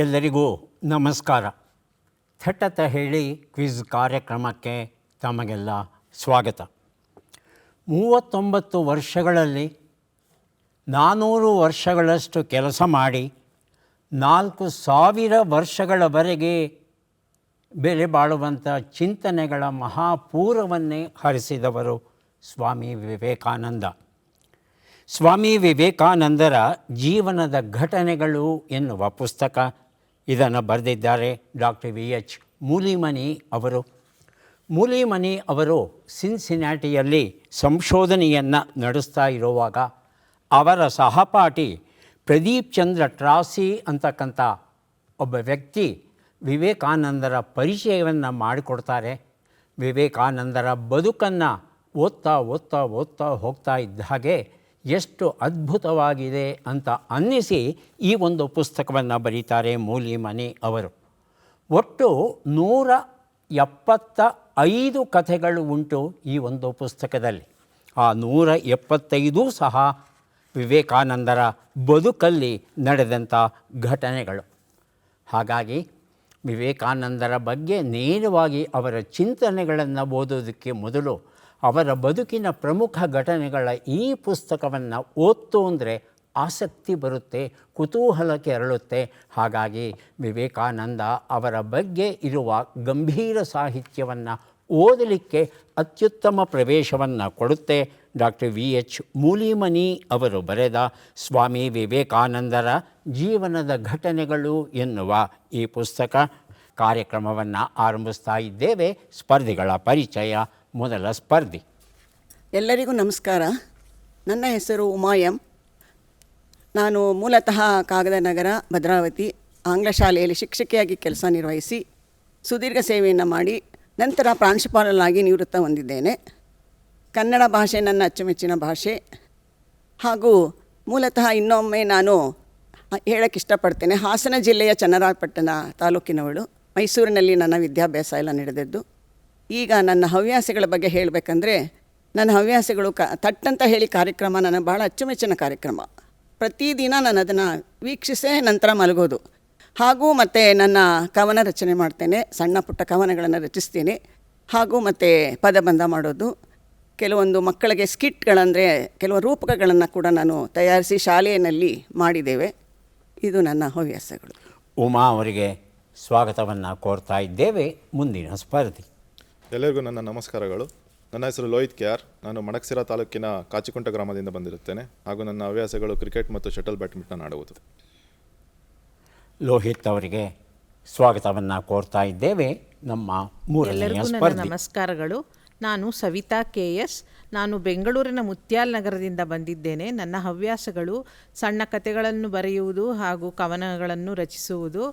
ಎಲ್ಲರಿಗೂ ನಮಸ್ಕಾರ. ಥಟ್ಟತ ಹೇಳಿ ಕ್ವಿಜ್ ಕಾರ್ಯಕ್ರಮಕ್ಕೆ ತಮಗೆಲ್ಲ ಸ್ವಾಗತ. 39 ವರ್ಷಗಳಲ್ಲಿ 400 ವರ್ಷಗಳಷ್ಟು ಕೆಲಸ ಮಾಡಿ 4000 ವರ್ಷಗಳವರೆಗೆ ಬೆಲೆ ಬಾಳುವಂಥ ಚಿಂತನೆಗಳ ಮಹಾಪೂರವನ್ನೇ ಹರಿಸಿದವರು ಸ್ವಾಮಿ ವಿವೇಕಾನಂದ. ಸ್ವಾಮಿ ವಿವೇಕಾನಂದರ ಜೀವನದ ಘಟನೆಗಳು ಎನ್ನುವ ಪುಸ್ತಕ, ಇದನ್ನು ಬರೆದಿದ್ದಾರೆ ಡಾಕ್ಟರ್ VH ಮೂಲಿಮನಿ ಅವರು. ಮೂಲಿಮನಿ ಅವರು ಸಿನ್ಸಿನಾಟಿಯಲ್ಲಿ ಸಂಶೋಧನೆಯನ್ನು ನಡೆಸ್ತಾ ಇರುವಾಗ ಅವರ ಸಹಪಾಠಿ ಪ್ರದೀಪ್ ಚಂದ್ರ ಟ್ರಾಸಿ ಅಂತಕ್ಕಂಥ ಒಬ್ಬ ವ್ಯಕ್ತಿ ವಿವೇಕಾನಂದರ ಪರಿಚಯವನ್ನು ಮಾಡಿಕೊಡ್ತಾರೆ. ವಿವೇಕಾನಂದರ ಬದುಕನ್ನು ಓದ್ತಾ ಹೋಗ್ತಾ ಇದ್ದ ಹಾಗೆ ಎಷ್ಟು ಅದ್ಭುತವಾಗಿದೆ ಅಂತ ಅನ್ನಿಸಿ ಈ ಒಂದು ಪುಸ್ತಕವನ್ನು ಬರೀತಾರೆ ಮೂಲಿಮನಿ ಅವರು. ಒಟ್ಟು 175 ಕಥೆಗಳು ಉಂಟು ಈ ಒಂದು ಪುಸ್ತಕದಲ್ಲಿ. ಆ 175 ಸಹ ವಿವೇಕಾನಂದರ ಬದುಕಲ್ಲಿ ನಡೆದಂಥ ಘಟನೆಗಳು. ಹಾಗಾಗಿ ವಿವೇಕಾನಂದರ ಬಗ್ಗೆ ನೇರವಾಗಿ ಅವರ ಚಿಂತನೆಗಳನ್ನು ಓದೋದಕ್ಕೆ ಮೊದಲು ಅವರ ಬದುಕಿನ ಪ್ರಮುಖ ಘಟನೆಗಳ ಈ ಪುಸ್ತಕವನ್ನು ಓದ್ತು ಅಂದರೆ ಆಸಕ್ತಿ ಬರುತ್ತೆ, ಕುತೂಹಲ ಕೆರಳುತ್ತೆ. ಹಾಗಾಗಿ ವಿವೇಕಾನಂದ ಅವರ ಬಗ್ಗೆ ಇರುವ ಗಂಭೀರ ಸಾಹಿತ್ಯವನ್ನು ಓದಲಿಕ್ಕೆ ಅತ್ಯುತ್ತಮ ಪ್ರವೇಶವನ್ನು ಕೊಡುತ್ತೆ. ಡಾಕ್ಟರ್ VH ಮೂಲಿಮನಿ ಅವರು ಬರೆದ ಸ್ವಾಮಿ ವಿವೇಕಾನಂದರ ಜೀವನದ ಘಟನೆಗಳು ಎನ್ನುವ ಈ ಪುಸ್ತಕ. ಕಾರ್ಯಕ್ರಮವನ್ನು ಆರಂಭಿಸ್ತಾ ಇದ್ದೇವೆ. ಸ್ಪರ್ಧಿಗಳ ಪರಿಚಯ. ಮೊದಲ ಸ್ಪರ್ಧಿ. ಎಲ್ಲರಿಗೂ ನಮಸ್ಕಾರ. ನನ್ನ ಹೆಸರು ಉಮಾಯಂ. ನಾನು ಮೂಲತಃ ಕಾಗದನಗರ ಭದ್ರಾವತಿ ಆಂಗ್ಲ ಶಾಲೆಯಲ್ಲಿ ಶಿಕ್ಷಕಿಯಾಗಿ ಕೆಲಸ ನಿರ್ವಹಿಸಿ ಸುದೀರ್ಘ ಸೇವೆಯನ್ನು ಮಾಡಿ ನಂತರ ಪ್ರಾಂಶುಪಾಲರಾಗಿ ನಿವೃತ್ತ ಹೊಂದಿದ್ದೇನೆ. ಕನ್ನಡ ಭಾಷೆ ನನ್ನ ಅಚ್ಚುಮೆಚ್ಚಿನ ಭಾಷೆ. ಹಾಗೂ ಮೂಲತಃ ಇನ್ನೊಮ್ಮೆ ನಾನು ಹೇಳಕ್ಕೆ ಇಷ್ಟಪಡ್ತೇನೆ, ಹಾಸನ ಜಿಲ್ಲೆಯ ಚನ್ನರಾಯಪಟ್ಟಣ ತಾಲೂಕಿನವಳು. ಮೈಸೂರಿನಲ್ಲಿ ನನ್ನ ವಿದ್ಯಾಭ್ಯಾಸ ಎಲ್ಲ ನಡೆದದ್ದು. ಈಗ ನನ್ನ ಹವ್ಯಾಸಗಳ ಬಗ್ಗೆ ಹೇಳಬೇಕಂದ್ರೆ, ನನ್ನ ಹವ್ಯಾಸಗಳು ತಟ್ಟಂತ ಹೇಳಿ ಕಾರ್ಯಕ್ರಮ ನನ್ನ ಭಾಳ ಅಚ್ಚುಮೆಚ್ಚಿನ ಕಾರ್ಯಕ್ರಮ. ಪ್ರತಿದಿನ ನಾನು ಅದನ್ನು ವೀಕ್ಷಿಸೇ ನಂತರ ಮಲಗೋದು. ಹಾಗೂ ಮತ್ತು ನನ್ನ ಕವನ ರಚನೆ ಮಾಡ್ತೇನೆ, ಸಣ್ಣ ಪುಟ್ಟ ಕವನಗಳನ್ನು ರಚಿಸ್ತೀನಿ. ಹಾಗೂ ಮತ್ತು ಪದಬಂಧ ಮಾಡೋದು, ಕೆಲವೊಂದು ಮಕ್ಕಳಿಗೆ ಸ್ಕಿಟ್ಗಳಂದರೆ ಕೆಲವು ರೂಪಕಗಳನ್ನು ಕೂಡ ನಾನು ತಯಾರಿಸಿ ಶಾಲೆಯಲ್ಲಿ ಮಾಡಿದ್ದೇವೆ. ಇದು ನನ್ನ ಹವ್ಯಾಸಗಳು. ಉಮಾ ಅವರಿಗೆ ಸ್ವಾಗತವನ್ನು ಕೋರ್ತಾ ಇದ್ದೇವೆ. ಮುಂದಿನ ಸ್ಪರ್ಧಿ. ಎಲ್ಲರಿಗೂ ನನ್ನ ನಮಸ್ಕಾರಗಳು. ನನ್ನ ಹೆಸರು ಲೋಹಿತ್ KR. ನಾನು ಮಡಕ್ಸಿರಾ ತಾಲೂಕಿನ ಕಾಚಿಕುಂಟ ಗ್ರಾಮದಿಂದ ಬಂದಿರುತ್ತೇನೆ. ಹಾಗೂ ನನ್ನ ಹವ್ಯಾಸಗಳು ಕ್ರಿಕೆಟ್ ಮತ್ತು ಶಟಲ್ ಬ್ಯಾಡ್ಮಿಂಟನ್ ಆಡುವುದು. ಲೋಹಿತ್ ಅವರಿಗೆ ಸ್ವಾಗತವನ್ನು ಕೋರ್ತಾ ಇದ್ದೇವೆ. ನಮ್ಮ ಮೂರನೆಯ ಸ್ಪರ್ಧಿ. ನಮಸ್ಕಾರಗಳು. ನಾನು ಸವಿತಾ KS. ನಾನು ಬೆಂಗಳೂರಿನ ಮುತ್ಯಾಲ್ ನಗರದಿಂದ ಬಂದಿದ್ದೇನೆ. ನನ್ನ ಹವ್ಯಾಸಗಳು ಸಣ್ಣ ಕಥೆಗಳನ್ನು ಬರೆಯುವುದು ಹಾಗೂ ಕವನಗಳನ್ನು ರಚಿಸುವುದು,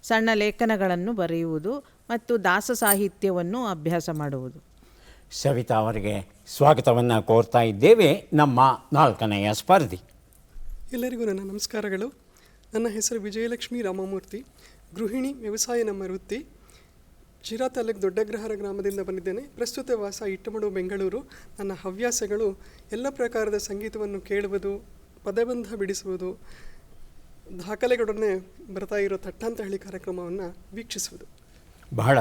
ಸಣ್ಣ ಲೇಖನಗಳನ್ನು ಬರೆಯುವುದು ಮತ್ತು ದಾಸ ಸಾಹಿತ್ಯವನ್ನು ಅಭ್ಯಾಸ ಮಾಡುವುದು. ಸವಿತಾ ಅವರಿಗೆ ಸ್ವಾಗತವನ್ನು ಕೋರ್ತಾ ಇದ್ದೇವೆ. ನಮ್ಮ ನಾಲ್ಕನೆಯ ಸ್ಪರ್ಧಿ. ಎಲ್ಲರಿಗೂ ನನ್ನ ನಮಸ್ಕಾರಗಳು. ನನ್ನ ಹೆಸರು ವಿಜಯಲಕ್ಷ್ಮಿ ರಾಮಮೂರ್ತಿ. ಗೃಹಿಣಿ, ವ್ಯವಸಾಯ ನಮ್ಮ ವೃತ್ತಿ. ಶಿರಾ ತಾಲೂಕು ದೊಡ್ಡಗ್ರಹಾರ ಗ್ರಾಮದಿಂದ ಬಂದಿದ್ದೇನೆ. ಪ್ರಸ್ತುತ ವಾಸ ಇಟ್ಟಮಡು, ಬೆಂಗಳೂರು. ನನ್ನ ಹವ್ಯಾಸಗಳು ಎಲ್ಲ ಪ್ರಕಾರದ ಸಂಗೀತವನ್ನು ಕೇಳುವುದು, ಪದಬಂಧ ಬಿಡಿಸುವುದು, ದಾಖಲೆಗಳೊಡನೆ ಬರ್ತಾ ಇರೋ ತಟ್ಟಂತ ಹೇಳಿ ಕಾರ್ಯಕ್ರಮವನ್ನು ವೀಕ್ಷಿಸುವುದು. ಬಹಳ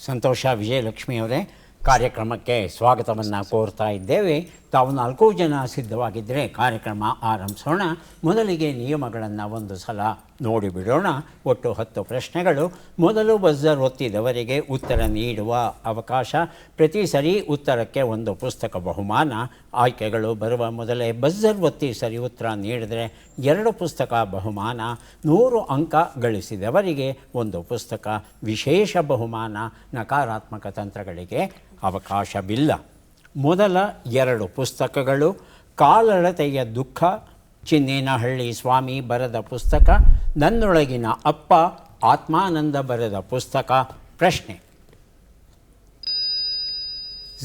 ಸಂತೋಷ ವಿಜಯಲಕ್ಷ್ಮಿ ಅವರೇ. ಕಾರ್ಯಕ್ರಮಕ್ಕೆ ಸ್ವಾಗತವನ್ನು ಕೋರ್ತಾ ಇದ್ದೇವೆ. ತಾವು 4 ಜನ ಸಿದ್ಧವಾಗಿದ್ದರೆ ಕಾರ್ಯಕ್ರಮ ಆರಂಭಿಸೋಣ. ಮೊದಲಿಗೆ ನಿಯಮಗಳನ್ನು ಒಂದು ಸಲ ನೋಡಿಬಿಡೋಣ. ಒಟ್ಟು 10 ಪ್ರಶ್ನೆಗಳು. ಮೊದಲು ಬಜರ್ ಒತ್ತಿದವರಿಗೆ ಉತ್ತರ ನೀಡುವ ಅವಕಾಶ. ಪ್ರತಿ ಸರಿ ಉತ್ತರಕ್ಕೆ ಒಂದು ಪುಸ್ತಕ ಬಹುಮಾನ. ಆಯ್ಕೆಗಳು ಬರುವ ಮೊದಲೇ ಬಜರ್ ಒತ್ತಿ ಸರಿ ಉತ್ತರ ನೀಡಿದರೆ 2 ಪುಸ್ತಕ ಬಹುಮಾನ. 100 ಅಂಕ ಗಳಿಸಿದವರಿಗೆ ಒಂದು ಪುಸ್ತಕ. ವಿಶೇಷ ಬಹುಮಾನ. ನಕಾರಾತ್ಮಕ ತಂತ್ರಗಳಿಗೆ ಅವಕಾಶವಿಲ್ಲ. ಮೊದಲ 2 ಪುಸ್ತಕಗಳು ಕಾಲಳತೆಯ ದುಃಖ, ಚಿನ್ನೇನಹಳ್ಳಿ ಸ್ವಾಮಿ ಬರೆದ ಪುಸ್ತಕ. ನನ್ನೊಳಗಿನ ಅಪ್ಪ, ಆತ್ಮಾನಂದ ಬರೆದ ಪುಸ್ತಕ. ಪ್ರಶ್ನೆ: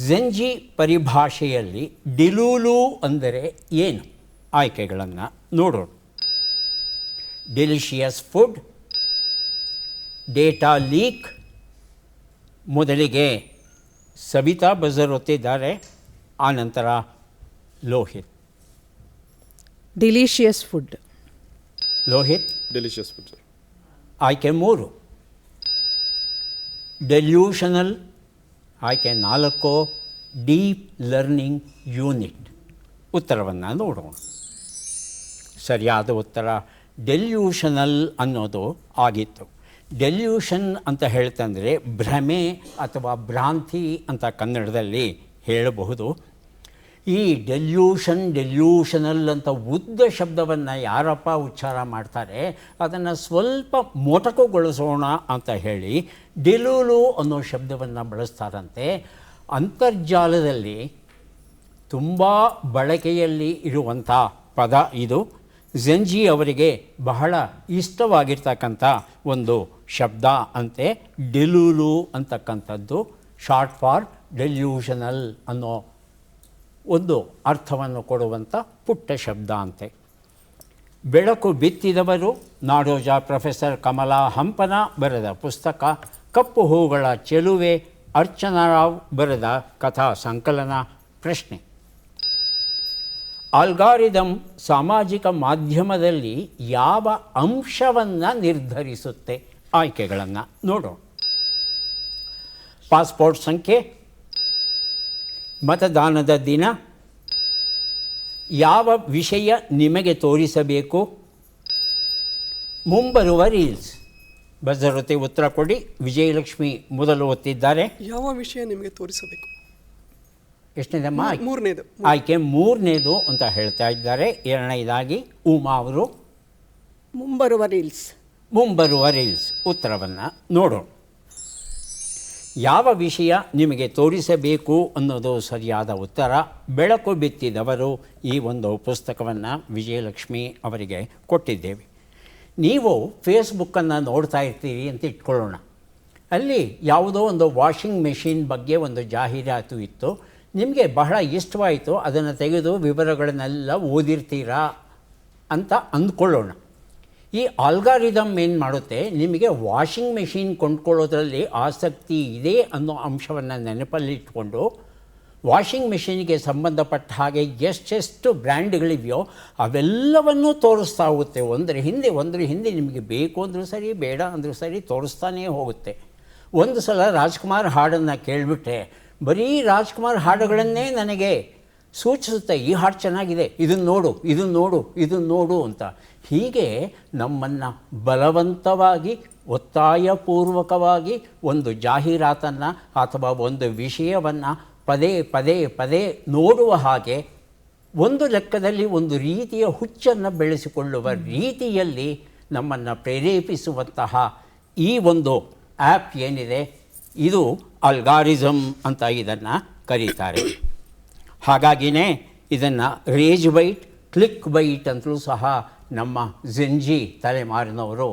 ಝೆಂಜಿ ಪರಿಭಾಷೆಯಲ್ಲಿ ಡಿಲೂಲು ಅಂದರೆ ಏನು? ಆಯ್ಕೆಗಳನ್ನು ನೋಡೋಣ. Delicious food, data leak. ಮೊದಲಿಗೆ ಸವಿತಾ ಬಜರ್ ಒತ್ತಿದ್ದಾರೆ, ಆನಂತರ Lohith. Delicious food. Lohith. Delicious food sir. ಆಯ್ಕೆ 3. ಡೆಲ್ಯೂಷನಲ್. ಆಯ್ಕೆ 4. Deep learning unit. ಉತ್ತರವನ್ನು ನೋಡೋಣ. ಸರಿಯಾದ ಉತ್ತರ ಡೆಲ್ಯೂಷನಲ್ ಅನ್ನೋದು ಆಗಿತ್ತು. ಡೆಲ್ಯೂಷನ್ ಅಂತ ಹೇಳ್ತಂದರೆ ಭ್ರಮೆ ಅಥವಾ ಭ್ರಾಂತಿ ಅಂತ ಕನ್ನಡದಲ್ಲಿ ಹೇಳಬಹುದು. ಈ ಡೆಲ್ಯೂಷನಲ್ ಅಂತ ಉದ್ದ ಶಬ್ದವನ್ನು ಯಾರಪ್ಪ ಉಚ್ಚಾರ ಮಾಡ್ತಾರೆ ಅದನ್ನು ಸ್ವಲ್ಪ ಮೊಟಕುಗೊಳಿಸೋಣ ಅಂತ ಹೇಳಿ ಡೆಲೂಲು ಅನ್ನೋ ಶಬ್ದವನ್ನು ಬಳಸ್ತಾರಂತೆ. ಅಂತರ್ಜಾಲದಲ್ಲಿ ತುಂಬ ಬಳಕೆಯಲ್ಲಿ ಇರುವಂಥ ಪದ ಇದು. ಝೆಂಜಿ ಅವರಿಗೆ ಬಹಳ ಇಷ್ಟವಾಗಿರ್ತಕ್ಕಂಥ ಒಂದು ಶಬ್ದ ಅಂತೆ ಡೆಲೂಲು ಅಂತಕ್ಕಂಥದ್ದು. ಶಾರ್ಟ್ ಫಾರ್ ಡೆಲ್ಯೂಷನಲ್ ಅನ್ನೋ ಒಂದು ಅರ್ಥವನ್ನು ಕೊಡುವಂಥ ಪುಟ್ಟ ಶಬ್ದ ಅಂತೆ. ಬೆಳಕು ಬಿತ್ತಿದವರು ನಾಡೋಜ ಪ್ರೊಫೆಸರ್ ಕಮಲಾ ಹಂಪನ ಬರೆದ ಪುಸ್ತಕ ಕಪ್ಪು ಹೂಗಳ ಚೆಲುವೆ, ಅರ್ಚನಾರಾವ್ ಬರೆದ ಕಥಾ ಸಂಕಲನ. ಪ್ರಶ್ನೆ: ಆಲ್ಗಾರಿದಮ್ ಸಾಮಾಜಿಕ ಮಾಧ್ಯಮದಲ್ಲಿ ಯಾವ ಅಂಶವನ್ನು ನಿರ್ಧರಿಸುತ್ತೆ? ಆಯ್ಕೆಗಳನ್ನು ನೋಡೋಣ. ಪಾಸ್ಪೋರ್ಟ್ ಸಂಖ್ಯೆ, ಮತದಾನದ ದಿನ, ಯಾವ ವಿಷಯ ನಿಮಗೆ ತೋರಿಸಬೇಕು, ಮುಂಬರುವ ರೀಲ್ಸ್. ಬಜರೊತ್ತಿ ಉತ್ತರ ಕೊಡಿ. ವಿಜಯಲಕ್ಷ್ಮಿ ಮೊದಲು ಒತ್ತಿದ್ದಾರೆ. ಯಾವ ವಿಷಯ ನಿಮಗೆ ತೋರಿಸಬೇಕು? ಎಷ್ಟನೇದಮ್ಮ? ಮೂರನೇದು. ಆಯ್ಕೆ 3ನೇದು ಅಂತ ಹೇಳ್ತಾ ಇದ್ದಾರೆ. 2ನೇದಾಗಿ ಉಮಾ ಅವರು ಮುಂಬರುವ ರೀಲ್ಸ್. ಉತ್ತರವನ್ನು ನೋಡೋಣ. ಯಾವ ವಿಷಯ ನಿಮಗೆ ತೋರಿಸಬೇಕು ಅನ್ನೋದು ಸರಿಯಾದ ಉತ್ತರ. ಬೆಳಕು ಬಿತ್ತಿದವರು ಈ ಒಂದು ಪುಸ್ತಕವನ್ನು ವಿಜಯಲಕ್ಷ್ಮಿ ಅವರಿಗೆ ಕೊಟ್ಟಿದ್ದೇವೆ. ನೀವು ಫೇಸ್ಬುಕ್ಕನ್ನು ನೋಡ್ತಾ ಇರ್ತೀರಿ ಅಂತ ಇಟ್ಕೊಳ್ಳೋಣ. ಅಲ್ಲಿ ಯಾವುದೋ ಒಂದು ವಾಷಿಂಗ್ ಮೆಷಿನ್ ಬಗ್ಗೆ ಒಂದು ಜಾಹೀರಾತು ಇತ್ತು. ನಿಮಗೆ ಬಹಳ ಇಷ್ಟವಾಯಿತು. ಅದನ್ನು ತೆಗೆದು ವಿವರಗಳನ್ನೆಲ್ಲ ಓದಿರ್ತೀರಾ ಅಂತ ಅಂದ್ಕೊಳ್ಳೋಣ. ಈ ಆಲ್ಗಾರಿದಮ್ ಏನು ಮಾಡುತ್ತೆ, ನಿಮಗೆ ವಾಷಿಂಗ್ ಮೆಷಿನ್ ಕೊಂಡ್ಕೊಳ್ಳೋದ್ರಲ್ಲಿ ಆಸಕ್ತಿ ಇದೆ ಅನ್ನೋ ಅಂಶವನ್ನು ನೆನಪಲ್ಲಿಟ್ಕೊಂಡು ವಾಷಿಂಗ್ ಮೆಷಿನ್ಗೆ ಸಂಬಂಧಪಟ್ಟ ಹಾಗೆ ಎಷ್ಟೆಷ್ಟು ಬ್ರ್ಯಾಂಡ್ಗಳಿವೆಯೋ ಅವೆಲ್ಲವನ್ನೂ ತೋರಿಸ್ತಾ ಹೋಗುತ್ತೆ. ಒಂದರ ಹಿಂದೆ ನಿಮಗೆ ಬೇಕು ಅಂದರೂ ಸರಿ, ಬೇಡ ಅಂದರೂ ಸರಿ ತೋರಿಸ್ತಾನೇ ಹೋಗುತ್ತೆ. ಒಂದು ಸಲ ರಾಜ್ಕುಮಾರ್ ಹಾಡನ್ನು ಕೇಳಿಬಿಟ್ರೆ ಬರೀ ರಾಜ್ಕುಮಾರ್ ಹಾಡುಗಳನ್ನೇ ನನಗೆ ಸೂಚಿಸುತ್ತೆ. ಈ ಹಾಡು ಚೆನ್ನಾಗಿದೆ, ಇದನ್ನು ನೋಡು ಅಂತ. ಹೀಗೆ ನಮ್ಮನ್ನು ಬಲವಂತವಾಗಿ ಒತ್ತಾಯಪೂರ್ವಕವಾಗಿ ಒಂದು ಜಾಹೀರಾತನ್ನು ಅಥವಾ ಒಂದು ವಿಷಯವನ್ನು ಪದೇ ನೋಡುವ ಹಾಗೆ ಒಂದು ಲೆಕ್ಕದಲ್ಲಿ ಒಂದು ರೀತಿಯ ಹುಚ್ಚನ್ನು ಬೆಳೆಸಿಕೊಳ್ಳುವ ರೀತಿಯಲ್ಲಿ ನಮ್ಮನ್ನು ಪ್ರೇರೇಪಿಸುವಂತಹ ಈ ಒಂದು ಆ್ಯಪ್ ಏನಿದೆ ಇದು ಅಲ್ಗಾರಿಸಮ್ ಅಂತ ಇದನ್ನು ಕರೀತಾರೆ. ಹಾಗಾಗಿಯೇ ಇದನ್ನು ರೇಜ್ ಬೈಟ್, ಕ್ಲಿಕ್ ಬೈಟ್ ಅಂತಲೂ ಸಹ ನಮ್ಮ ಝೆಂಜಿ ತಲೆಮಾರಿನವರು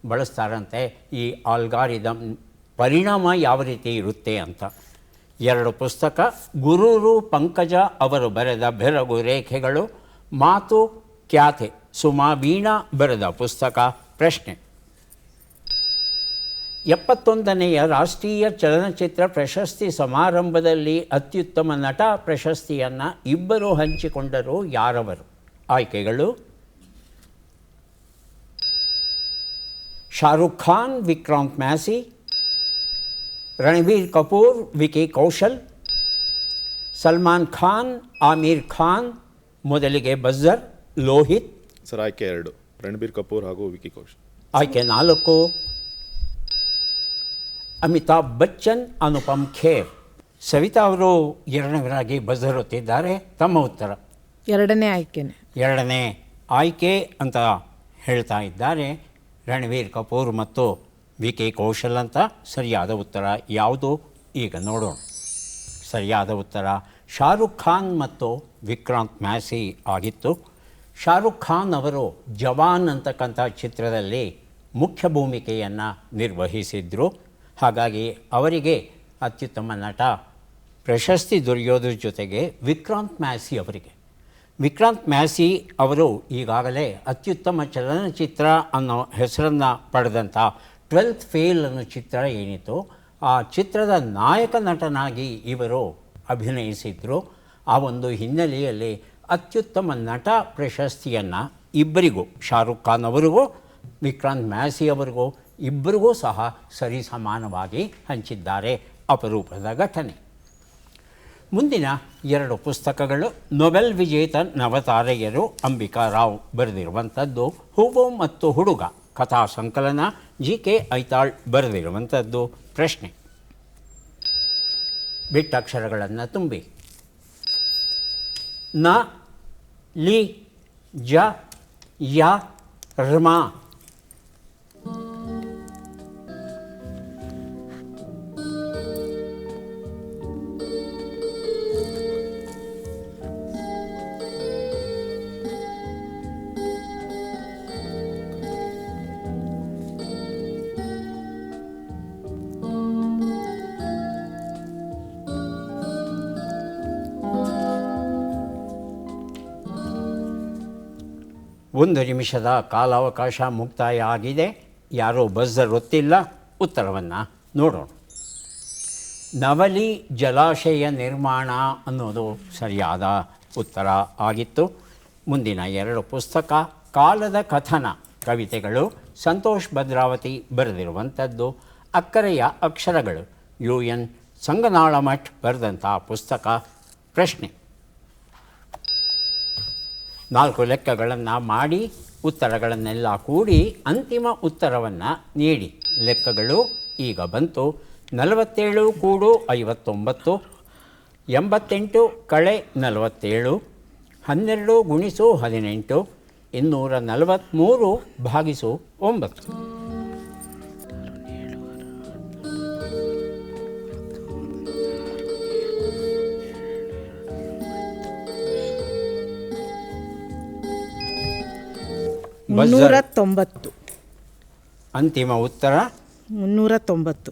ಬಳಸ್ತಾರಂತೆ. ಈ ಆಲ್ಗಾರಿದಮ್ ಪರಿಣಾಮ ಯಾವ ರೀತಿ ಇರುತ್ತೆ ಅಂತ. 2 ಪುಸ್ತಕ, ಗುರೂರು ಪಂಕಜ ಅವರು ಬರೆದ ಬೆರಗು ರೇಖೆಗಳು, ಮಾತು ಖ್ಯಾತೆ ಸುಮಾ ವೀಣಾ ಬರೆದ ಪುಸ್ತಕ. ಪ್ರಶ್ನೆ: 71ನೆಯ ರಾಷ್ಟ್ರೀಯ ಚಲನಚಿತ್ರ ಪ್ರಶಸ್ತಿ ಸಮಾರಂಭದಲ್ಲಿ ಅತ್ಯುತ್ತಮ ನಟ ಪ್ರಶಸ್ತಿಯನ್ನು ಇಬ್ಬರು ಹಂಚಿಕೊಂಡರು. ಯಾರವರು? ಆಯ್ಕೆಗಳು: ಶಾರುಖ್ ಖಾನ್, ವಿಕ್ರಾಂತ್ ಮ್ಯಾಸಿ, ರಣಬೀರ್ ಕಪೂರ್, ವಿಕಿ ಕೌಶಲ್, ಸಲ್ಮಾನ್ ಖಾನ್, ಆಮೀರ್ ಖಾನ್. ಮೊದಲಿಗೆ ಬಜರ್. ಲೋಹಿತ್. ಸರ್, ಆಯ್ಕೆ 2 ರಣಬೀರ್ ಕಪೂರ್ ಹಾಗೂ ವಿಕಿ ಕೌಶಲ್. ಆಯ್ಕೆ 4 ಅಮಿತಾಬ್ ಬಚ್ಚನ್, ಅನುಪಮ್ ಖೇರ್. ಸವಿತಾ ಅವರು 2ನೇವರಾಗಿ ಬಜರ್ ಒತ್ತಿದ್ದಾರೆ. ತಮ್ಮ ಉತ್ತರ? 2ನೇ ಆಯ್ಕೆನೆ. 2ನೇ ಆಯ್ಕೆ ಅಂತ ಹೇಳ್ತಾ ಇದ್ದಾರೆ. ರಣಬೀರ್ ಕಪೂರ್ ಮತ್ತು ವಿಕಿ ಕೌಶಲ್ ಅಂತ. ಸರಿಯಾದ ಉತ್ತರ ಯಾವುದು ಈಗ ನೋಡೋಣ. ಸರಿಯಾದ ಉತ್ತರ ಶಾರುಖ್ ಖಾನ್ ಮತ್ತು ವಿಕ್ರಾಂತ್ ಮ್ಯಾಸಿ ಆಗಿತ್ತು. ಶಾರುಖ್ ಖಾನ್ ಅವರು ಜವಾನ್ ಅಂತಕ್ಕಂಥ ಚಿತ್ರದಲ್ಲಿ ಮುಖ್ಯ ಭೂಮಿಕೆಯನ್ನು ನಿರ್ವಹಿಸಿದರು. ಹಾಗಾಗಿ ಅವರಿಗೆ ಅತ್ಯುತ್ತಮ ನಟ ಪ್ರಶಸ್ತಿ ದೊರೆಯೋದ್ರ ಜೊತೆಗೆ ವಿಕ್ರಾಂತ್ ಮ್ಯಾಸಿ ಅವರು ಈಗಾಗಲೇ ಅತ್ಯುತ್ತಮ ಚಲನಚಿತ್ರ ಅನ್ನೋ ಹೆಸರನ್ನು ಪಡೆದಂಥ 12th ಫೇಲ್ ಅನ್ನೋ ಚಿತ್ರ ಏನಿತ್ತು ಆ ಚಿತ್ರದ ನಾಯಕ ನಟನಾಗಿ ಇವರು ಅಭಿನಯಿಸಿದರು. ಆ ಒಂದು ಹಿನ್ನೆಲೆಯಲ್ಲಿ ಅತ್ಯುತ್ತಮ ನಟ ಪ್ರಶಸ್ತಿಯನ್ನು ಇಬ್ಬರಿಗೂ, ಶಾರುಖ್ ಖಾನ್ ಅವರಿಗೂ ವಿಕ್ರಾಂತ್ ಮ್ಯಾಸಿ ಅವರಿಗೂ ಇಬ್ಬರಿಗೂ ಸಹ ಸರಿಸಮಾನವಾಗಿ ಹಂಚಿದ್ದಾರೆ. ಅಪರೂಪದ ಘಟನೆ. ಮುಂದಿನ 2 ಪುಸ್ತಕಗಳು ನೊಬೆಲ್ ವಿಜೇತ ನವತಾರೆಯರು ಅಂಬಿಕಾ ರಾವ್ ಬರೆದಿರುವಂಥದ್ದು ಹೂವು ಮತ್ತು ಹುಡುಗ ಕಥಾ ಸಂಕಲನ, GK ಐತಾಳ್ ಬರೆದಿರುವಂಥದ್ದು. ಪ್ರಶ್ನೆ: ಬಿಟ್ಟಕ್ಷರಗಳನ್ನು ತುಂಬಿ. ನ, ಲಿ, ಜ, ಯ, ರ್ಮ. ಒಂದು ನಿಮಿಷದ ಕಾಲಾವಕಾಶ ಮುಕ್ತಾಯ ಆಗಿದೆ. ಯಾರೂ ಬಜರ್ ಒತ್ತಿಲ್ಲ. ಉತ್ತರವನ್ನು ನೋಡೋಣ. ನವಲಿ ಜಲಾಶಯ ನಿರ್ಮಾಣ ಅನ್ನೋದು ಸರಿಯಾದ ಉತ್ತರ ಆಗಿತ್ತು. ಮುಂದಿನ 2 ಪುಸ್ತಕ ಕಾಲದ ಕಥನ ಕವಿತೆಗಳು, ಸಂತೋಷ್ ಭದ್ರಾವತಿ ಬರೆದಿರುವಂಥದ್ದು. ಅಕ್ಕರೆಯ ಅಕ್ಷರಗಳು, UN ಸಂಗನಾಳಮಠ್ ಬರೆದಂಥ ಪುಸ್ತಕ. ಪ್ರಶ್ನೆ: 4 ಲೆಕ್ಕಗಳನ್ನು ಮಾಡಿ ಉತ್ತರಗಳನ್ನೆಲ್ಲ ಕೂಡಿ ಅಂತಿಮ ಉತ್ತರವನ್ನು ನೀಡಿ. ಲೆಕ್ಕಗಳು ಈಗ ಬಂತು. 47 ಕೂಡು 59, 88 ಕಳೆ 47, 12 ಗುಣಿಸು 18, 243 ಭಾಗಿಸು 9. ಮುನ್ನೂರ 90. ಅಂತಿಮ ಉತ್ತರ 390.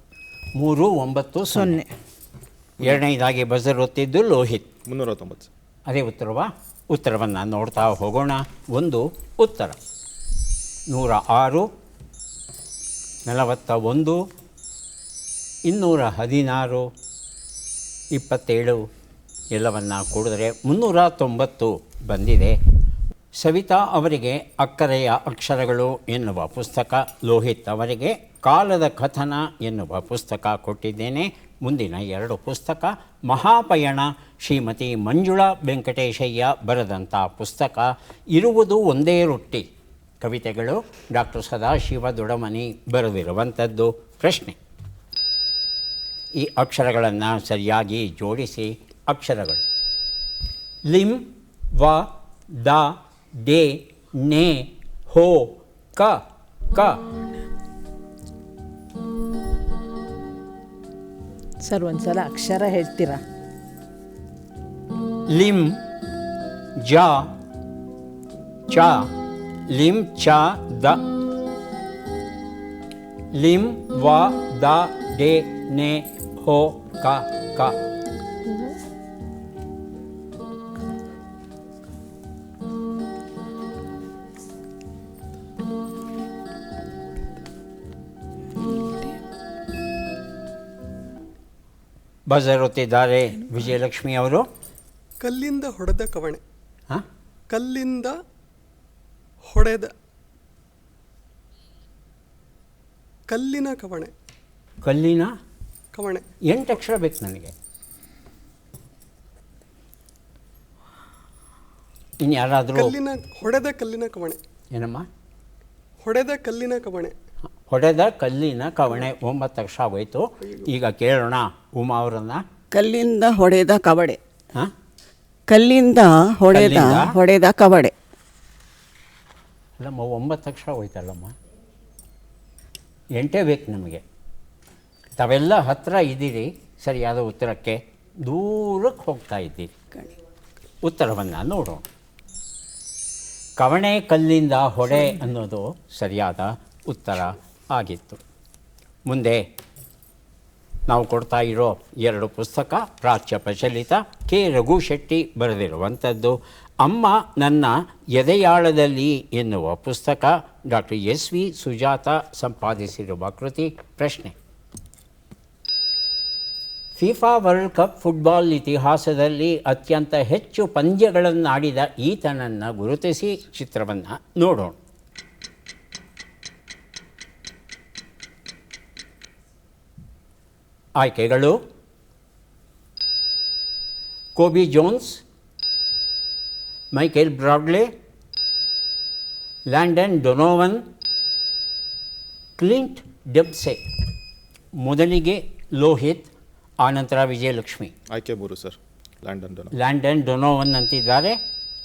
390. ಎರಡನೇದಾಗಿ ಬಜರ್ ಒತ್ತಿದ್ದು ಲೋಹಿತ್. 390. ಅದೇ ಉತ್ತರವಾ? ಉತ್ತರವನ್ನು ನೋಡ್ತಾ ಹೋಗೋಣ. ಒಂದು ಉತ್ತರ 106, 41, 216, 27 ಎಲ್ಲವನ್ನು ಕೂಡಿದ್ರೆ 390 ಬಂದಿದೆ. ಸವಿತಾ ಅವರಿಗೆ ಅಕ್ಕರೆಯ ಅಕ್ಷರಗಳು ಎನ್ನುವ ಪುಸ್ತಕ, ಲೋಹಿತ್ ಅವರಿಗೆ ಕಾಲದ ಕಥನ ಎನ್ನುವ ಪುಸ್ತಕ ಕೊಟ್ಟಿದ್ದೇನೆ. ಮುಂದಿನ 2 ಪುಸ್ತಕ ಮಹಾಪಯಣ, ಶ್ರೀಮತಿ ಮಂಜುಳಾ ವೆಂಕಟೇಶಯ್ಯ ಬರೆದಂಥ ಪುಸ್ತಕ. ಇರುವುದು ಒಂದೇ ರೊಟ್ಟಿ ಕವಿತೆಗಳು, ಡಾಕ್ಟರ್ ಸದಾಶಿವ ದೊಡಮನಿ ಬರೆದಿರುವಂಥದ್ದು. ಪ್ರಶ್ನೆ: ಈ ಅಕ್ಷರಗಳನ್ನು ಸರಿಯಾಗಿ ಜೋಡಿಸಿ. ಅಕ್ಷರಗಳು: ಲಿಂ, ವ, ದ, ಡೆ, ನೆ, ಹೋ, ಕ, ಕ. ಸರ್ ಒಂದ್ಸಲ ಅಕ್ಷರ ಹೇಳ್ತೀರಾ? ಲಿಂ, ಜ, ಚ, ಲಿಂ, ಚ, ದ, ಲಿಂ, ವ, ದ, ಡೆ, ನೆ, ಹೋ, ಕ, ಕ. ಬಜರ್ ಒತ್ತಿದ್ದಾರೆ ವಿಜಯಲಕ್ಷ್ಮಿ ಅವರು. ಕಲ್ಲಿಂದ ಹೊಡೆದ ಕವಣೆ. ಹಾಂ, ಕಲ್ಲಿಂದ ಹೊಡೆದ ಕಲ್ಲಿನ ಕವಣೆ. ಕಲ್ಲಿನ ಕವಣೆ 8 ಅಕ್ಷರ ಬೇಕು ನನಗೆ. ಇನ್ನು ಯಾರಾದರೂ ಹೊಡೆದ ಕಲ್ಲಿನ ಕವಣೆ. ಏನಮ್ಮ? ಹೊಡೆದ ಕಲ್ಲಿನ ಕವಣೆ. ಹೊಡೆದ ಕಲ್ಲಿನ ಕವಣೆ 9 ಅಕ್ಷರ ಆಗೋಯ್ತು. ಈಗ ಕೇಳೋಣ ಉಮಾ ಅವರನ್ನು. ಕಲ್ಲಿಂದ ಹೊಡೆದ ಕವಡೆ. ಹಾಂ, ಕಲ್ಲಿಂದ ಹೊಡೆದ ಕವಡೆ. ಅಲ್ಲಮ್ಮ 9 ಅಕ್ಷರ ಹೋಯ್ತಲ್ಲಮ್ಮ. 8 ಬೇಕು ನಮಗೆ. ತಾವೆಲ್ಲ ಹತ್ತಿರ ಇದ್ದೀರಿ ಸರಿಯಾದ ಉತ್ತರಕ್ಕೆ, ದೂರಕ್ಕೆ ಹೋಗ್ತಾ ಇದ್ದೀರಿ. ಉತ್ತರವನ್ನು ನೋಡೋಣ. ಕವಣೆ ಕಲ್ಲಿಂದ ಹೊಡೆ ಅನ್ನೋದು ಸರಿಯಾದ ಉತ್ತರ ಆಗಿತ್ತು. ಮುಂದೆ ನಾವು ಕೊಡ್ತಾ ಇರೋ 2 ಪುಸ್ತಕ ಪ್ರಾಚ್ಯ ಪ್ರಚಲಿತ, ಕೆ ರಘುಶೆಟ್ಟಿ ಬರೆದಿರುವಂಥದ್ದು. ಅಮ್ಮ ನನ್ನ ಎದೆಯಾಳದಲ್ಲಿ ಎನ್ನುವ ಪುಸ್ತಕ, ಡಾಕ್ಟರ್ SV ಸುಜಾತ ಸಂಪಾದಿಸಿರುವ ಕೃತಿ. ಪ್ರಶ್ನೆ: ಫಿಫಾ ವರ್ಲ್ಡ್ ಕಪ್ ಫುಟ್ಬಾಲ್ ಇತಿಹಾಸದಲ್ಲಿ ಅತ್ಯಂತ ಹೆಚ್ಚು ಪಂದ್ಯಗಳನ್ನಾಡಿದ ಈತನನ್ನು ಗುರುತಿಸಿ. ಚಿತ್ರವನ್ನು ನೋಡೋಣ. ಆಯ್ಕೆಗಳು: ಕೋಬಿ ಜೋನ್ಸ್, ಮೈಕೆಲ್ ಬ್ರಾಡ್ಲೆ, ಲ್ಯಾಂಡನ್ ಡೊನೋವನ್, ಕ್ಲಿಂಟ್ ಡೆಬ್ಸೆ. ಮೊದಲಿಗೆ ಲೋಹಿತ್, ಆನಂತರ ವಿಜಯಲಕ್ಷ್ಮಿ. ಆಯ್ಕೆ 3 ಸರ್, ಲ್ಯಾಂಡನ್ ಡೊನೋವನ್ ಅಂತಿದ್ದಾರೆ.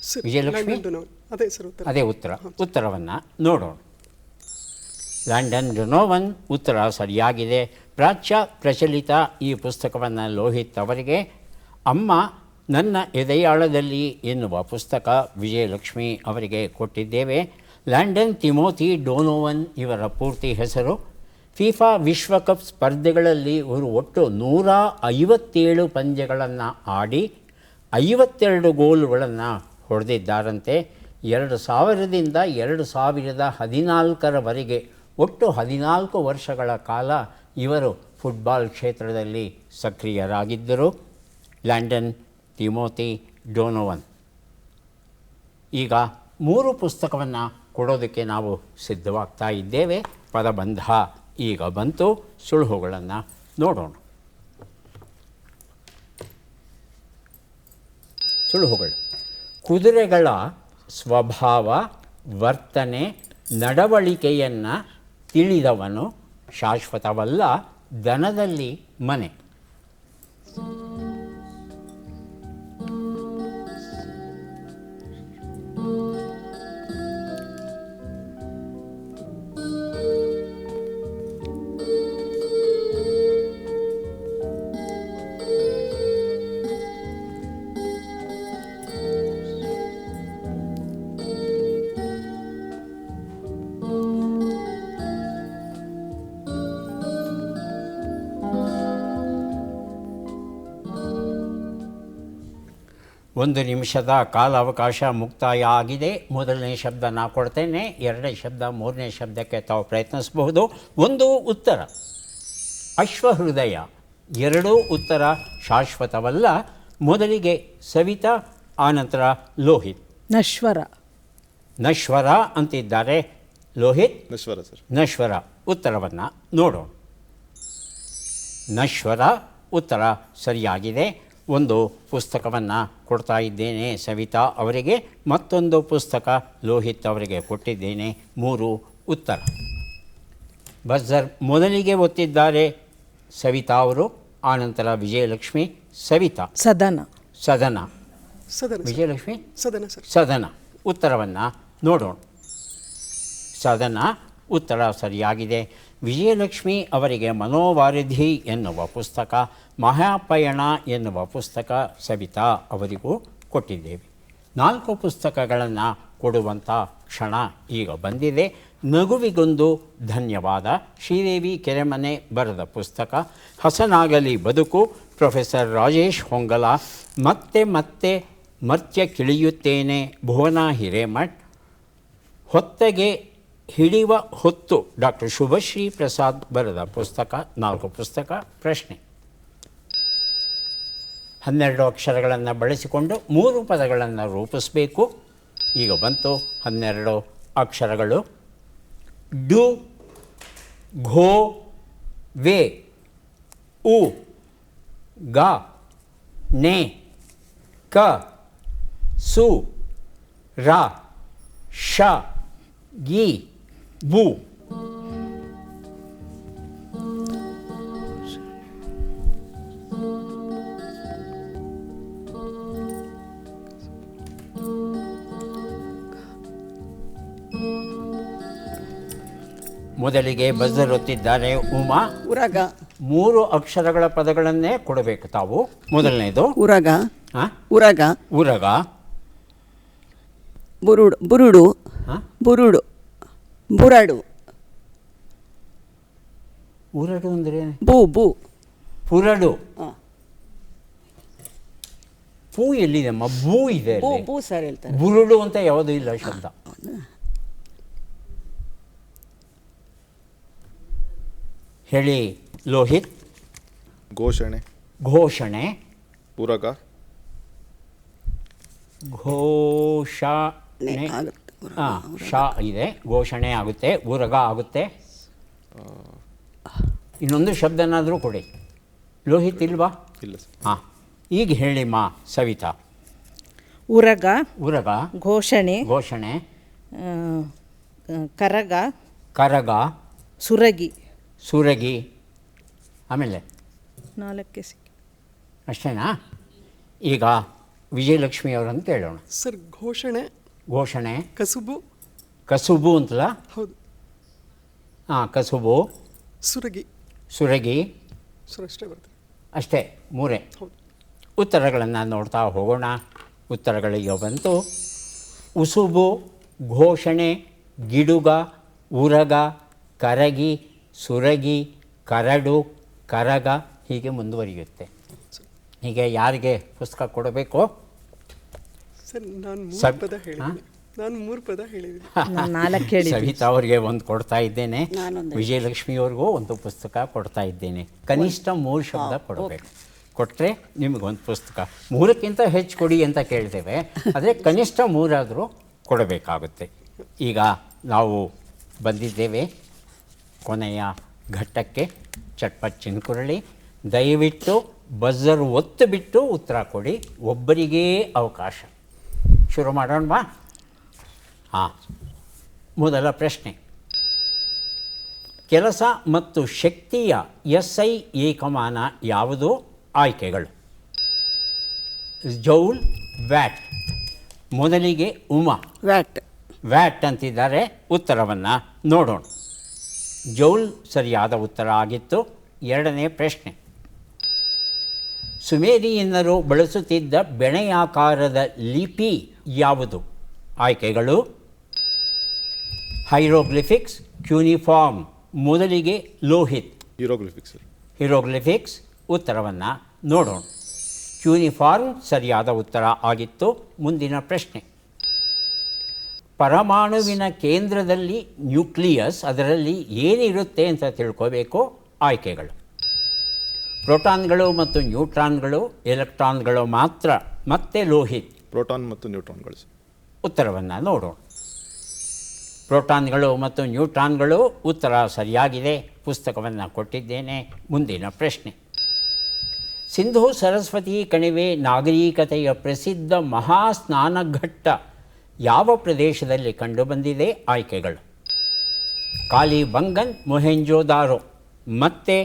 Sir, Vijayalakshmi Landon Donovan. ಅದೇ ಸರ್ ಉತ್ತರ. ಅದೇ ಉತ್ತರ. ಉತ್ತರವನ್ನು ನೋಡೋಣ. ಲ್ಯಾಂಡನ್ ಡೊನೋವನ್ ಉತ್ತರ ಸರಿಯಾಗಿದೆ. ಪ್ರಾಚ್ಯ ಪ್ರಚಲಿತ ಈ ಪುಸ್ತಕವನ್ನು ಲೋಹಿತ್ ಅವರಿಗೆ, ಅಮ್ಮ ನನ್ನ ಎದೆಯಾಳದಲ್ಲಿ ಎನ್ನುವ ಪುಸ್ತಕ ವಿಜಯಲಕ್ಷ್ಮಿ ಅವರಿಗೆ ಕೊಟ್ಟಿದ್ದೇವೆ. ಲ್ಯಾಂಡನ್ ತಿಮೋಥಿ ಡೊನೋವನ್ ಇವರ ಪೂರ್ತಿ ಹೆಸರು. ಫಿಫಾ ವಿಶ್ವಕಪ್ ಸ್ಪರ್ಧೆಗಳಲ್ಲಿ ಇವರು ಒಟ್ಟು 157 ಪಂದ್ಯಗಳನ್ನು ಆಡಿ 52 ಗೋಲುಗಳನ್ನು ಹೊಡೆದಿದ್ದಾರಂತೆ. 2000ರಿಂದ 2014ರವರೆಗೆ ಒಟ್ಟು 14 ವರ್ಷಗಳ ಕಾಲ ಇವರು ಫುಟ್ಬಾಲ್ ಕ್ಷೇತ್ರದಲ್ಲಿ ಸಕ್ರಿಯರಾಗಿದ್ದರು. London Timothy ಡೊನೋವನ್. ಈಗ 3 ಪುಸ್ತಕವನ್ನು ಕೊಡೋದಕ್ಕೆ ನಾವು ಸಿದ್ಧವಾಗ್ತಾ ಇದ್ದೇವೆ. ಪದಬಂಧ ಈಗ ಬಂತು. ಸುಳುಹುಗಳನ್ನು ನೋಡೋಣ. ಸುಳುಹುಗಳು: ಕುದುರೆಗಳ ಸ್ವಭಾವ, ವರ್ತನೆ, ನಡವಳಿಕೆಯನ್ನು ತಿಳಿದವನು ಶಾಶ್ವತವಲ್ಲ, ದನದಲ್ಲಿ ಮನೆ. ಒಂದು ನಿಮಿಷದ ಕಾಲಾವಕಾಶ ಮುಕ್ತಾಯ ಆಗಿದೆ. ಮೊದಲನೇ ಶಬ್ದ ನಾ ಕೊಡ್ತೇನೆ, ಎರಡನೇ ಶಬ್ದ ಮೂರನೇ ಶಬ್ದಕ್ಕೆ ತಾವು ಪ್ರಯತ್ನಿಸಬಹುದು. ಒಂದು ಉತ್ತರ ಅಶ್ವಹೃದಯ, ಎರಡೂ ಉತ್ತರ ಶಾಶ್ವತವಲ್ಲ. ಮೊದಲಿಗೆ ಸವಿತಾ, ಆನಂತರ ಲೋಹಿತ್. ನಶ್ವರ. ನಶ್ವರ ಅಂತಿದ್ದಾರೆ. ಲೋಹಿತ್ ನಶ್ವರ ಸರ್. ನಶ್ವರ ಉತ್ತರವನ್ನು ನೋಡೋಣ. ನಶ್ವರ ಉತ್ತರ ಸರಿಯಾಗಿದೆ. ಒಂದು ಪುಸ್ತಕವನ್ನು ಕೊಡ್ತಾ ಇದ್ದೇನೆ ಸವಿತಾ ಅವರಿಗೆ, ಮತ್ತೊಂದು ಪುಸ್ತಕ ಲೋಹಿತ್ ಅವರಿಗೆ ಕೊಟ್ಟಿದ್ದೇನೆ. 3 ಉತ್ತರ. ಬಜರ್ ಮೊದಲಿಗೆ ಒತ್ತಿದ್ದಾರೆ ಸವಿತಾ ಅವರು, ಆನಂತರ ವಿಜಯಲಕ್ಷ್ಮಿ. ಸವಿತಾ. ಸದನ. ಸದನ. ಸದನ ಸರ್. ವಿಜಯಲಕ್ಷ್ಮಿ. ಸದನ ಸರ್. ಸದನ ಉತ್ತರವನ್ನು ನೋಡೋಣ. ಸದನ ಉತ್ತರ ಸರಿಯಾಗಿದೆ. ವಿಜಯಲಕ್ಷ್ಮಿ ಅವರಿಗೆ ಮನೋವಾರಿಧಿ ಎನ್ನುವ ಪುಸ್ತಕ, ಮಹಾಪಯಣ ಎನ್ನುವ ಪುಸ್ತಕ ಸವಿತಾ ಅವರಿಗೂ ಕೊಟ್ಟಿದ್ದೇವೆ. 4 ಪುಸ್ತಕಗಳನ್ನು ಕೊಡುವಂಥ ಕ್ಷಣ ಈಗ ಬಂದಿದೆ. ನಗುವಿಗೊಂದು ಧನ್ಯವಾದ, ಶ್ರೀದೇವಿ ಕೆರೆಮನೆ ಬರೆದ ಪುಸ್ತಕ. ಹಸನಾಗಲಿ ಬದುಕು, ಪ್ರೊಫೆಸರ್ ರಾಜೇಶ್ ಹೊಂಗಲ. ಮತ್ತೆ ಮತ್ತೆ ಮರ್ತ್ಯ ಕಿಳಿಯುತ್ತೇನೆ, ಭುವನ ಹಿರೇಮಠ್. ಹೊತ್ತಗೆ ಹಿಡಿವ ಹೊತ್ತು, ಡಾಕ್ಟರ್ ಶುಭಶ್ರೀ ಪ್ರಸಾದ್ ಬರೆದ ಪುಸ್ತಕ. 4 ಪುಸ್ತಕ. ಪ್ರಶ್ನೆ: 12 ಅಕ್ಷರಗಳನ್ನು ಬಳಸಿಕೊಂಡು 3 ಪದಗಳನ್ನು ರೂಪಿಸಬೇಕು. ಈಗ ಬಂತು 12 ಅಕ್ಷರಗಳು. ಡು, ಘೋ, ವೇ, ಉ, ಗ, ನೆ, ಕ, ಸು, ರ, ಶ, ಗಿ, ಬು. ಮೊದಲಿಗೆ ಬಜರ್ ಒತ್ತಿದ್ದಾರೆ ಉಮಾ. ಉರಗ. 3 ಅಕ್ಷರಗಳ ಪದಗಳನ್ನೇ ಕೊಡಬೇಕು ತಾವು. ಮೊದಲನೇದು ಉರಗ. ಹಾಂ, ಉರಗ. ಉರಗ. ಬುರುಡು. ಬುರುಡು. ಹಾಂ, ಬುರುಡು. ಬುರಡು. ಉರಡು ಅಂದರೆ ಬೂ. ಬೂ. ಪುರಡು. ಹಾಂ. ಪೂ ಎಲ್ಲಿದೆಮ್ಮ? ಬೂ ಇದೆ ಬೂ. ಅಲ್ಲಿ. ಬೂ ಸರ್ ಹೇಳ್ತಾರೆ. ಬುರುಡು ಅಂತ ಯಾವುದೂ ಇಲ್ಲ ಶಬ್ದ. ಹೇಳಿ ಲೋಹಿತ್. ಘೋಷಣೆ. ಘೋಷಣೆ. ಉರಗ. ಘೋಷಣೆ. ಆಗುತ್ತೆ. ಹಾಂ, ಶ ಇದೆ, ಘೋಷಣೆ ಆಗುತ್ತೆ. ಉರಗ ಆಗುತ್ತೆ. ಇನ್ನೊಂದು ಶಬ್ದನಾದರೂ ಕೊಡಿ. ಲೋಹಿತ್ ಇಲ್ವಾ? ಇಲ್ಲ ಸರ್. ಹಾಂ, ಈಗ ಹೇಳಿಮ್ಮ ಸವಿತಾ. ಉರಗ, ಉರಗ, ಘೋಷಣೆ, ಘೋಷಣೆ, ಕರಗ, ಕರಗ, ಸುರಗಿ. ಸುರಗಿ, ಆಮೇಲೆ 4 ಸಿಕ್ಕಿ. ಅಷ್ಟೇನಾ? ಈಗ ವಿಜಯಲಕ್ಷ್ಮಿ ಅವರನ್ನು ಕೇಳೋಣ. ಸರ್ ಘೋಷಣೆ, ಘೋಷಣೆ, ಕಸುಬು, ಕಸುಬು ಅಂತಲ್ಲ? ಹೌದು. ಹಾಂ, ಕಸುಬು, ಸುರಗಿ, ಸುರಗಿ, ಸರ್ ಅಷ್ಟೇ ಬರ್ತದೆ. ಅಷ್ಟೇ, ಮೂರೇ. ಹೌದು. ಉತ್ತರಗಳನ್ನು ನೋಡ್ತಾ ಹೋಗೋಣ. ಉತ್ತರಗಳಿಗೆ ಬಂತು ಉಸುಬು, ಘೋಷಣೆ, ಗಿಡುಗ, ಉರಗ, ಕರಗಿ, ಸುರಗಿ, ಕರಡು, ಕರಗ, ಹೀಗೆ ಮುಂದುವರಿಯುತ್ತೆ. ಹೀಗೆ ಯಾರಿಗೆ ಪುಸ್ತಕ ಕೊಡಬೇಕು? ಸರ್ ನಾನು 3 ಸಬ್- ಪದ ಹೇಳಿದ್ದೀನಿ. ನಾನು 3 ಪದ ಹೇಳಿದ್ದೀನಿ. ನಾನು 4 ಹೇಳಿದ್ದೀನಿ. ಸವಿತಾ ಅವರಿಗೆ ಒಂದು ಕೊಡ್ತಾ ಇದ್ದೇನೆ, ನಾನೊಂದು. ವಿಜಯಲಕ್ಷ್ಮಿ ಅವ್ರಿಗೂ ಒಂದು ಪುಸ್ತಕ ಕೊಡ್ತಾ ಇದ್ದೇನೆ. ಕನಿಷ್ಠ 3 ಶಬ್ದ ಕೊಡಬೇಕು. ಕೊಟ್ಟರೆ ನಿಮಗೊಂದು ಪುಸ್ತಕ. 3ಕ್ಕಿಂತ ಹೆಚ್ಚು ಕೊಡಿ ಅಂತ ಕೇಳ್ತೇವೆ, ಆದರೆ ಕನಿಷ್ಠ 3 ಆದರೂ ಕೊಡಬೇಕಾಗುತ್ತೆ. ಈಗ ನಾವು ಬಂದಿದ್ದೇವೆ ಕೊನೆಯ ಘಟ್ಟಕ್ಕೆ. ಚಟ್ಪಟ್ ಚಿನ್ಕುರಳಿ, ದಯವಿಟ್ಟು ಬಜರ್ ಒತ್ತು ಬಿಟ್ಟು ಉತ್ತರ ಕೊಡಿ. ಒಬ್ಬರಿಗೇ ಅವಕಾಶ. ಶುರು ಮಾಡೋಣವಾ? ಹಾಂ, ಮೊದಲ ಪ್ರಶ್ನೆ. ಕೆಲಸ ಮತ್ತು ಶಕ್ತಿಯ SI ಏಕಮಾನ ಯಾವುದು? ಆಯ್ಕೆಗಳು: ಜೌಲ್, ವ್ಯಾಟ್. ಮೊದಲಿಗೆ ಉಮಾ. ವ್ಯಾಟ್. ವ್ಯಾಟ್ ಅಂತಿದ್ದಾರೆ. ಉತ್ತರವನ್ನು ನೋಡೋಣ. ಜೌಲ್ ಸರಿಯಾದ ಉತ್ತರ ಆಗಿತ್ತು. ಎರಡನೇ ಪ್ರಶ್ನೆ. ಸುಮೇರಿಯನ್ನರು ಬಳಸುತ್ತಿದ್ದ ಬೆಣೆಯಾಕಾರದ ಲಿಪಿ ಯಾವುದು? ಆಯ್ಕೆಗಳು: ಹೈರೋಗ್ಲಿಫಿಕ್ಸ್, ಕ್ಯೂನಿಫಾರ್ಮ್. ಮೊದಲಿಗೆ ಲೋಹಿತ್. ಹೀರೋಗ್ಲಿಫಿಕ್ಸ್ ಸರ್. ಹೀರೋಗ್ಲಿಫಿಕ್ಸ್. ಉತ್ತರವನ್ನು ನೋಡೋಣ. ಕ್ಯೂನಿಫಾರ್ಮ್ ಸರಿಯಾದ ಉತ್ತರ ಆಗಿತ್ತು. ಮುಂದಿನ ಪ್ರಶ್ನೆ. ಪರಮಾಣುವಿನ ಕೇಂದ್ರದಲ್ಲಿ ನ್ಯೂಕ್ಲಿಯಸ್, ಅದರಲ್ಲಿ ಏನಿರುತ್ತೆ ಅಂತ ತಿಳ್ಕೋಬೇಕು. ಆಯ್ಕೆಗಳು: ಪ್ರೋಟಾನ್ಗಳು ಮತ್ತು ನ್ಯೂಟ್ರಾನ್ಗಳು, ಎಲೆಕ್ಟ್ರಾನ್ಗಳು ಮಾತ್ರ, ಮತ್ತೆ ಲೋಹಿತ್. ಪ್ರೋಟಾನ್ ಮತ್ತು ನ್ಯೂಟ್ರಾನ್ಗಳು ಸರ್. ಉತ್ತರವನ್ನು ನೋಡೋಣ. ಪ್ರೋಟಾನ್ಗಳು ಮತ್ತು ನ್ಯೂಟ್ರಾನ್ಗಳು. ಉತ್ತರ ಸರಿಯಾಗಿದೆ. ಪುಸ್ತಕವನ್ನು ಕೊಟ್ಟಿದ್ದೇನೆ. ಮುಂದಿನ ಪ್ರಶ್ನೆ. ಸಿಂಧೂ ಸರಸ್ವತಿ ಕಣಿವೆ ನಾಗರಿಕತೆಯ ಪ್ರಸಿದ್ಧ ಮಹಾಸ್ನಾನಘಟ್ಟ ಯಾವ ಪ್ರದೇಶದಲ್ಲಿ ಕಂಡುಬಂದಿದೆ? ಆಯ್ಕೆಗಳು: ಕಾಲಿಬಂಗನ್, ಮೊಹೆಂಜೋದಾರೋ, ಮತ್ತೆ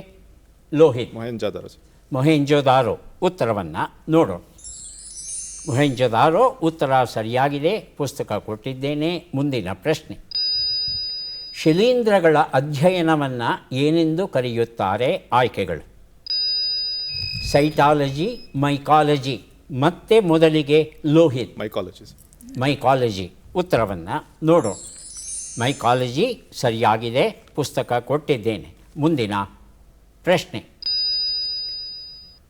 ಲೋಹಿತ್. ಮೊಹೆಂಜಾದಾರೋ ಸರ್. ಮೊಹೆಂಜೋದಾರೋ. ಉತ್ತರವನ್ನು ನೋಡೋಣ. ಮೊಹೆಂಜೋದಾರೋ ಉತ್ತರ ಸರಿಯಾಗಿದೆ. ಪುಸ್ತಕ ಕೊಟ್ಟಿದ್ದೇನೆ. ಮುಂದಿನ ಪ್ರಶ್ನೆ. ಶಿಲೀಂಧ್ರಗಳ ಅಧ್ಯಯನವನ್ನು ಏನೆಂದು ಕರೆಯುತ್ತಾರೆ? ಆಯ್ಕೆಗಳು: ಸೈಟಾಲಜಿ, ಮೈಕಾಲಜಿ, ಮತ್ತೆ ಮೊದಲಿಗೆ ಲೋಹಿತ್. Mycology sir. ಮೈಕಾಲಜಿ. ಉತ್ತರವನ್ನು ನೋಡೋಣ. ಮೈಕಾಲಜಿ ಸರಿಯಾಗಿದೆ. ಪುಸ್ತಕ ಕೊಟ್ಟಿದ್ದೇನೆ. ಮುಂದಿನ ಪ್ರಶ್ನೆ.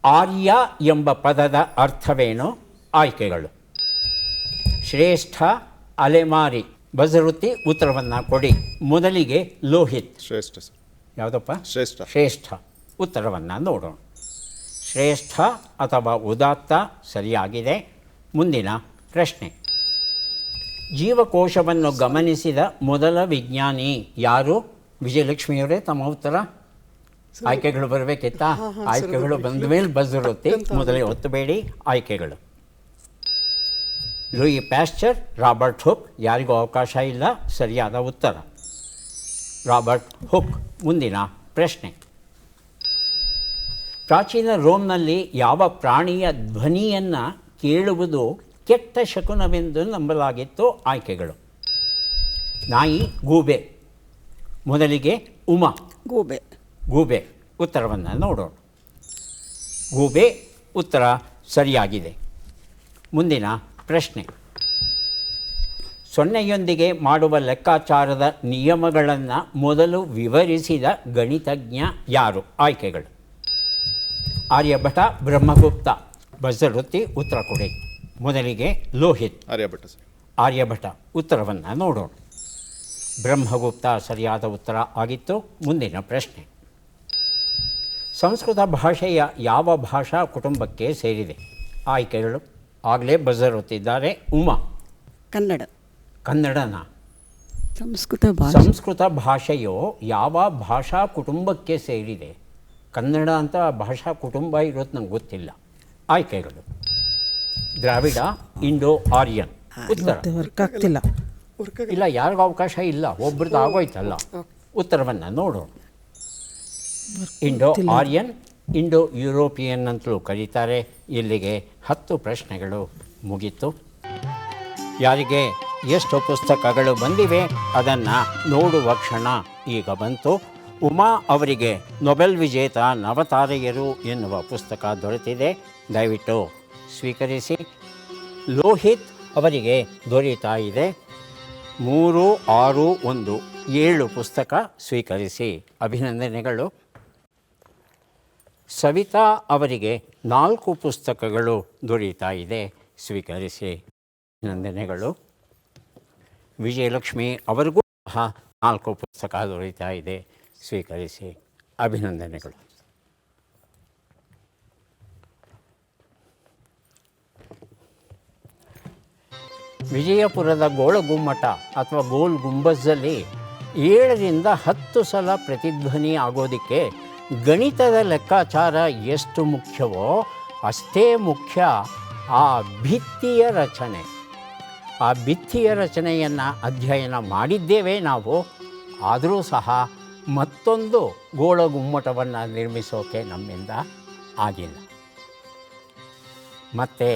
ಆರ್ಯ ಎಂಬ ಪದದ ಅರ್ಥವೇನು? ಆಯ್ಕೆಗಳು: ಶ್ರೇಷ್ಠ, ಅಲೆಮಾರಿ. ಬಜರುತ್ತಿ ಉತ್ತರವನ್ನು ಕೊಡಿ. ಮೊದಲಿಗೆ ಲೋಹಿತ್. ಶ್ರೇಷ್ಠ ಸರ್. ಯಾವುದಪ್ಪ? ಶ್ರೇಷ್ಠ. ಶ್ರೇಷ್ಠ. ಉತ್ತರವನ್ನು ನೋಡೋಣ. ಶ್ರೇಷ್ಠ ಅಥವಾ ಉದಾತ್ತ ಸರಿಯಾಗಿದೆ. ಮುಂದಿನ ಪ್ರಶ್ನೆ. ಜೀವಕೋಶವನ್ನು ಗಮನಿಸಿದ ಮೊದಲ ವಿಜ್ಞಾನಿ ಯಾರು? ವಿಜಯಲಕ್ಷ್ಮಿಯವರೇ, ತಮ್ಮ ಉತ್ತರ. ಆಯ್ಕೆಗಳು ಬರಬೇಕಿತ್ತಾ? ಆಯ್ಕೆಗಳು ಬಂದ ಮೇಲೆ ಬಜರುತ್ತಿ. ಮೊದಲೇ ಒತ್ತಬೇಡಿ. ಆಯ್ಕೆಗಳು: ಲೂಯಿ ಪ್ಯಾಸ್ಚರ್, ರಾಬರ್ಟ್ ಹುಕ್. ಯಾರಿಗೂ ಅವಕಾಶ ಇಲ್ಲ. ಸರಿಯಾದ ಉತ್ತರ ರಾಬರ್ಟ್ ಹುಕ್. ಮುಂದಿನ ಪ್ರಶ್ನೆ. ಪ್ರಾಚೀನ ರೋಮ್ನಲ್ಲಿ ಯಾವ ಪ್ರಾಣಿಯ ಧ್ವನಿಯನ್ನು ಕೇಳುವುದು ಕೆಟ್ಟ ಶಕುನವೆಂದು ನಂಬಲಾಗಿತ್ತು? ಆಯ್ಕೆಗಳು: ನಾಯಿ, ಗೂಬೆ. ಮೊದಲಿಗೆ ಉಮಾ. ಗೂಬೆ. ಗೂಬೆ. ಉತ್ತರವನ್ನು ನೋಡೋಣ. ಗೂಬೆ ಉತ್ತರ ಸರಿಯಾಗಿದೆ. ಮುಂದಿನ ಪ್ರಶ್ನೆ. ಸೊನ್ನೆಯೊಂದಿಗೆ ಮಾಡುವ ಲೆಕ್ಕಾಚಾರದ ನಿಯಮಗಳನ್ನು ಮೊದಲು ವಿವರಿಸಿದ ಗಣಿತಜ್ಞ ಯಾರು? ಆಯ್ಕೆಗಳು: ಆರ್ಯಭಟ, ಬ್ರಹ್ಮಗುಪ್ತ. ಬಜರುತ್ತಿ. ಉತ್ತರ ಕೊಡಿ. ಮೊದಲಿಗೆ ಲೋಹಿತ್. ಆರ್ಯಭಟ ಸರ್. ಆರ್ಯಭಟ. ಉತ್ತರವನ್ನು ನೋಡೋಣ. ಬ್ರಹ್ಮಗುಪ್ತ ಸರಿಯಾದ ಉತ್ತರ ಆಗಿತ್ತು. ಮುಂದಿನ ಪ್ರಶ್ನೆ. ಸಂಸ್ಕೃತ ಭಾಷೆಯ ಯಾವ ಭಾಷಾ ಕುಟುಂಬಕ್ಕೆ ಸೇರಿದೆ? ಆಯ್ಕೆಗಳು. ಆಗಲೇ ಬಜರ್ ಒತ್ತಿದ್ದಾರೆ. ಉಮಾ. ಕನ್ನಡ. ಕನ್ನಡನ? ಸಂಸ್ಕೃತ ಭಾಷೆ. ಸಂಸ್ಕೃತ ಭಾಷೆಯು ಯಾವ ಭಾಷಾ ಕುಟುಂಬಕ್ಕೆ ಸೇರಿದೆ? ಕನ್ನಡ ಅಂತ ಭಾಷಾ ಕುಟುಂಬ ಇರೋದು ನಂಗೆ ಗೊತ್ತಿಲ್ಲ. ಆಯ್ಕೆಗಳು: ದ್ರಾವಿಡ, ಇಂಡೋ ಆರ್ಯನ್. ಉತ್ತರ ವರ್ಕ್ ಆಗ್ತಿಲ್ಲ. ಇಲ್ಲ, ಯಾರಿಗೂ ಅವಕಾಶ ಇಲ್ಲ, ಒಬ್ರದ್ದು ಆಗೋಯ್ತಲ್ಲ. ಉತ್ತರವನ್ನು ನೋಡೋಣ. ಇಂಡೋ ಆರ್ಯನ್, ಇಂಡೋ ಯುರೋಪಿಯನ್ ಅಂತಲೂ ಕರೀತಾರೆ. ಇಲ್ಲಿಗೆ 10 ಪ್ರಶ್ನೆಗಳು ಮುಗೀತು. ಯಾರಿಗೆ ಎಷ್ಟು ಪುಸ್ತಕಗಳು ಬಂದಿವೆ ಅದನ್ನು ನೋಡುವ ಕ್ಷಣ ಈಗ ಬಂತು. ಉಮಾ ಅವರಿಗೆ ನೊಬೆಲ್ ವಿಜೇತ ನವತಾರೆಯರು ಎನ್ನುವ ಪುಸ್ತಕ ದೊರೆತಿದೆ, ದಯವಿಟ್ಟು ಸ್ವೀಕರಿಸಿ. ಲೋಹಿತ್ ಅವರಿಗೆ ದೊರೀತಾ ಇದೆ 3, 6, 1, 7 ಪುಸ್ತಕ ಸ್ವೀಕರಿಸಿ. ಅಭಿನಂದನೆಗಳು. ಸವಿತಾ ಅವರಿಗೆ 4 ಪುಸ್ತಕಗಳು ದೊರೀತಾ ಇದೆ, ಸ್ವೀಕರಿಸಿ. ಅಭಿನಂದನೆಗಳು. ವಿಜಯಲಕ್ಷ್ಮಿ ಅವರಿಗೂ ಸಹ 4 ಪುಸ್ತಕ ದೊರೀತಾ ಇದೆ, ಸ್ವೀಕರಿಸಿ. ಅಭಿನಂದನೆಗಳು. ವಿಜಯಪುರದ ಗೋಳಗುಮ್ಮಟ ಅಥವಾ ಗೋಲ್ ಗುಂಬಜ್ಜಲ್ಲಿ 7ರಿಂದ 10 ಸಲ ಪ್ರತಿಧ್ವನಿ ಆಗೋದಕ್ಕೆ ಗಣಿತದ ಲೆಕ್ಕಾಚಾರ ಎಷ್ಟು ಮುಖ್ಯವೋ ಅಷ್ಟೇ ಮುಖ್ಯ ಆ ಭಿತ್ತಿಯ ರಚನೆ. ಆ ಭಿತ್ತಿಯ ರಚನೆಯನ್ನು ಅಧ್ಯಯನ ಮಾಡಿದ್ದೇವೆ ನಾವು. ಆದರೂ ಸಹ ಮತ್ತೊಂದು ಗೋಳಗುಮ್ಮಟವನ್ನು ನಿರ್ಮಿಸೋಕೆ ನಮ್ಮಿಂದ ಆಗಿಲ್ಲ. ಮತ್ತೆ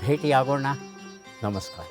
ಭೇಟಿಯಾಗೋಣ. ನಮಸ್ಕಾರ.